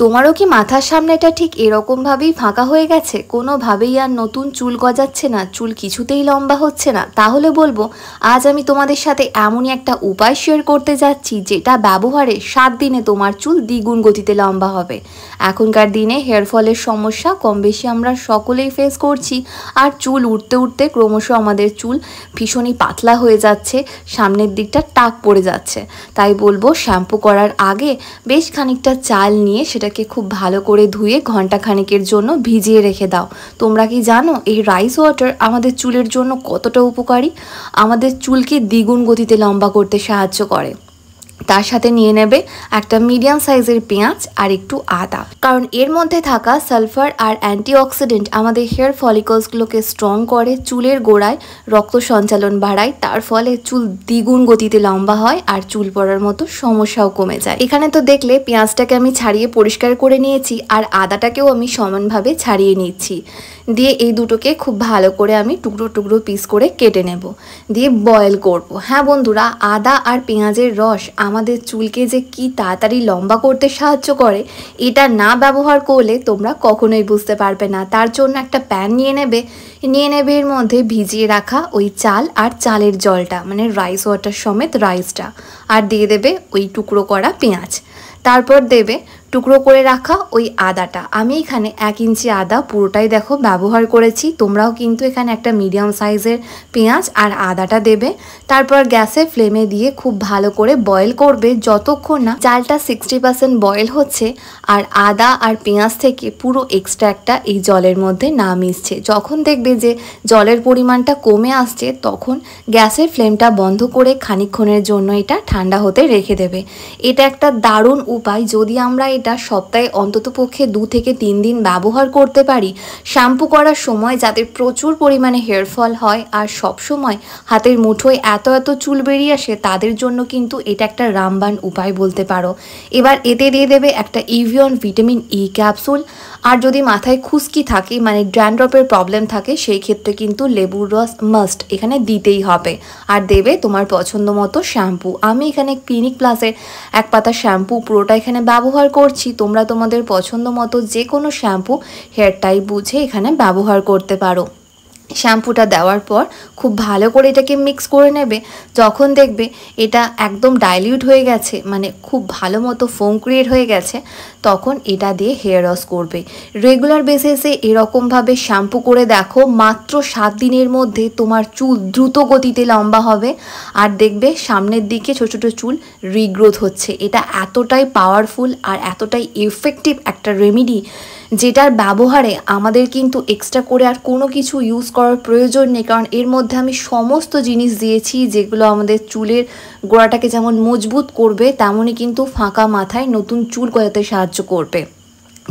তোমারও কি মাথার সামনেটা ঠিক এরকমভাবেই ফাঁকা হয়ে গেছে, কোনোভাবেই আর নতুন চুল গজাচ্ছে না, চুল কিছুতেই লম্বা হচ্ছে না? তাহলে বলবো আজ আমি তোমাদের সাথে এমনই একটা উপায় শেয়ার করতে যাচ্ছি যেটা ব্যবহারে 7 দিনে তোমার চুল দ্বিগুণ গতিতে লম্বা হবে। এখনকার দিনে হেয়ার ফলের সমস্যা কম বেশি আমরা সকলেই ফেস করছি, আর চুল উঠতে উঠতে ক্রমশ আমাদের চুল ভীষণই পাতলা হয়ে যাচ্ছে, সামনের দিকটা টাক পড়ে যাচ্ছে। তাই বলবো শ্যাম্পু করার আগে বেশ খানিকটা চাল নিয়ে সেটাকে খুব ভালো করে ধুয়ে ঘন্টা খানেকের জন্য ভিজিয়ে রেখে দাও। তোমরা কি জানো এই রাইস ওয়াটার আমাদের চুলের জন্য কতটা উপকারী? আমাদের চুলকে দ্বিগুণ গতিতে লম্বা করতে সাহায্য করে। তার সাথে নিয়ে নেবে একটা মিডিয়াম সাইজের পেঁয়াজ আর একটু আদা, কারণ এর মধ্যে থাকা সালফার আর অ্যান্টিঅক্সিডেন্ট আমাদের হেয়ার ফলিকলসগুলোকে স্ট্রং করে, চুলের গোড়ায় রক্ত সঞ্চালন বাড়ায়, তার ফলে চুল দ্বিগুণ গতিতে লম্বা হয় আর চুল পড়ার মতো সমস্যাও কমে যায়। এখানে তো দেখলে পেঁয়াজটাকে আমি ছাড়িয়ে পরিষ্কার করে নিয়েছি আর আদাটাকেও আমি সমানভাবে ছাড়িয়ে নিচ্ছি। দিয়ে এই দুটোকে খুব ভালো করে আমি টুকরো টুকরো পিস করে কেটে নেব, দিয়ে বয়েল করব। হ্যাঁ বন্ধুরা, আদা আর পেঁয়াজের রস আমাদের চুলকে যে কি তাড়াতাড়ি লম্বা করতে সাহায্য করে, এটা না ব্যবহার করলে তোমরা কখনোই বুঝতে পারবে না। তার জন্য একটা প্যান নিয়ে নেবে এর মধ্যে ভিজিয়ে রাখা ওই চাল আর চালের জলটা, মানে রাইস ওয়াটার সমেত রাইসটা, আর দিয়ে দেবে ওই টুকরো করা পেঁয়াজ। তারপর দেবে টুকরো করে রাখা ওই আদাটা। আমি এখানে 1 ইঞ্চি আদা পুরোটাই দেখো ব্যবহার করেছি। তোমরাও কিন্তু এখানে একটা মিডিয়াম সাইজের পেঁয়াজ আর আদাটা দেবে। তারপর গ্যাসে ফ্লেমে দিয়ে খুব ভালো করে বয়েল করবে যতক্ষণ না চালটা 60% বয়েল হচ্ছে আর আদা আর পেঁয়াজ থেকে পুরো এক্সট্রাক্টটা এই জলের মধ্যে না মিশছে। যখন দেখবে যে জলের পরিমাণটা কমে আসছে তখন গ্যাসের ফ্লেমটা বন্ধ করে খানিকক্ষণের জন্য এটা ঠান্ডা হতে রেখে দেবে। এটা একটা দারুণ উপায়, যদি আমরা এটা সপ্তাহে অন্ততপক্ষে 2 থেকে 3 দিন ব্যবহার করতে পারি। শ্যাম্পু করার সময় যাদের প্রচুর পরিমাণে হেয়ার ফল হয় আর সব সময় হাতের মুঠোয় এত চুল বেরিয়ে আসে, তাদের জন্য কিন্তু এটা একটা রামবাণ উপায় বলতে পারো। এবার এতে দিয়ে দেবে একটা ইভিয়ন ভিটামিন ই ক্যাপসুল, আর যদি মাথায় খুশকি থাকে মানে ড্যান্ড্রফের প্রবলেম থাকে সেই ক্ষেত্রে কিন্তু লেবুর রস মাস্ট এখানে দিতেই হবে। আর দেবে তোমার পছন্দ মতো শ্যাম্পু। আমি এখানে ক্লিনিক প্লাসের 1 পাতা শ্যাম্পু পুরোটা এখানে ব্যবহার করছি। তোমরা তোমাদের পছন্দ মতো যে কোনো শ্যাম্পু হেয়ার টাইপ বুঝে এখানে ব্যবহার করতে পারো। শ্যাম্পুটা দেওয়ার পর খুব ভালো করে এটাকে মিক্স করে নেবে। যখন দেখবে এটা একদম ডাইলিউট হয়ে গেছে, মানে খুব ভালো মতো ফোম ক্রিয়েট হয়ে গেছে, তখন এটা দিয়ে হেয়ার ওয়াশ করবে। রেগুলার বেসিসে এরকমভাবে শ্যাম্পু করে দেখো, মাত্র 7 দিনের মধ্যে তোমার চুল দ্রুত গতিতে লম্বা হবে আর দেখবে সামনের দিকে ছোট ছোট চুল রিগ্রোথ হচ্ছে। এটা এতটাই পাওয়ারফুল আর এতটাই এফেক্টিভ একটা রেমেডি, যেটার ব্যবহারে আমাদের কিন্তু এক্সট্রা করে আর কোনো কিছু ইউজ করার প্রয়োজন নেই, কারণ এর মধ্যে আমি সমস্ত জিনিস দিয়েছি যেগুলো আমাদের চুলের গোড়াটাকে যেমন মজবুত করবে তেমনই কিন্তু ফাঁকা মাথায় নতুন চুল গজাতে সাহায্য করবে।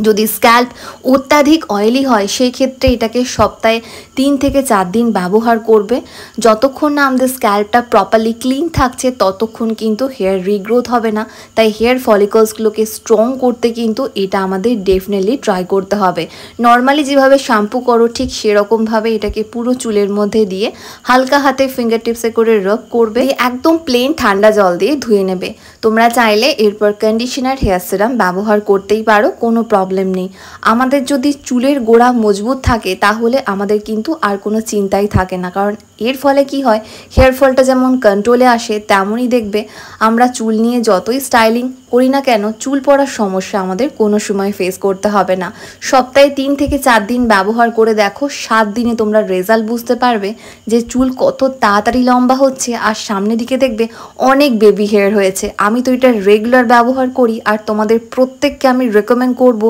যদি স্ক্যাল্প অত্যাধিক অয়েলি হয় সেই ক্ষেত্রে এটাকে সপ্তাহে 3 থেকে 4 দিন ব্যবহার করবে। যতক্ষণ না আমাদের স্ক্যাল্পটা প্রপারলি ক্লিন থাকছে ততক্ষণ কিন্তু হেয়ার রিগ্রোথ হবে না। তাই হেয়ার ফলিকলসগুলোকে স্ট্রং করতে কিন্তু এটা আমাদের ডেফিনেটলি ট্রাই করতে হবে। নর্মালি যেভাবে শ্যাম্পু করো ঠিক সেরকমভাবে এটাকে পুরো চুলের মধ্যে দিয়ে হালকা হাতে ফিঙ্গার টিপসে করে রাব করবে। একদম প্লেন ঠান্ডা জল দিয়ে ধুয়ে নেবে। তোমরা চাইলে এরপর কন্ডিশনার হেয়ার সিরাম ব্যবহার করতেই পারো, কোনো প্রবলেম নেই। আমাদের যদি চুলের গোড়া মজবুত থাকে তাহলে আমাদের কিন্তু আর কোনো চিন্তাই থাকে না, কারণ এর ফলে কি হয়, হেয়ার ফলটা যেমন কন্ট্রোলে আসে তেমনই দেখবে আমরা চুল নিয়ে যতই স্টাইলিং করি না কেন চুল পড়ার সমস্যা আমাদের কোনো সময় ফেস করতে হবে না। সপ্তাহে 3 থেকে 4 দিন ব্যবহার করে দেখো, 7 দিনে তোমরা রেজাল্ট বুঝতে পারবে যে চুল কত তাড়াতাড়ি লম্বা হচ্ছে আর সামনের দিকে দেখবে অনেক বেবি হেয়ার হয়েছে। আমি তো এটা রেগুলার ব্যবহার করি আর তোমাদের প্রত্যেককে আমি রেকমেন্ড করব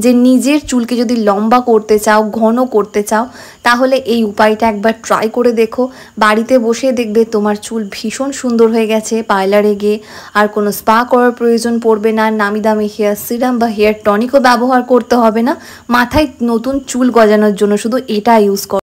যে নিজের চুলকে যদি লম্বা করতে চাও, ঘন করতে চাও, তাহলে এই উপায়টা একবার ট্রাই করে দেখো। বাড়িতে বসে দেখবে তোমার চুল ভীষণ সুন্দর হয়ে গেছে। পার্লারে গিয়ে আর কোনো স্পা করার প্রয়োজন পড়বে না, নামি দামি হেয়ার সিরাম বা হেয়ার টনিকও ব্যবহার করতে হবে না। মাথায় নতুন চুল গজানোর জন্য শুধু এটা ইউজ করো।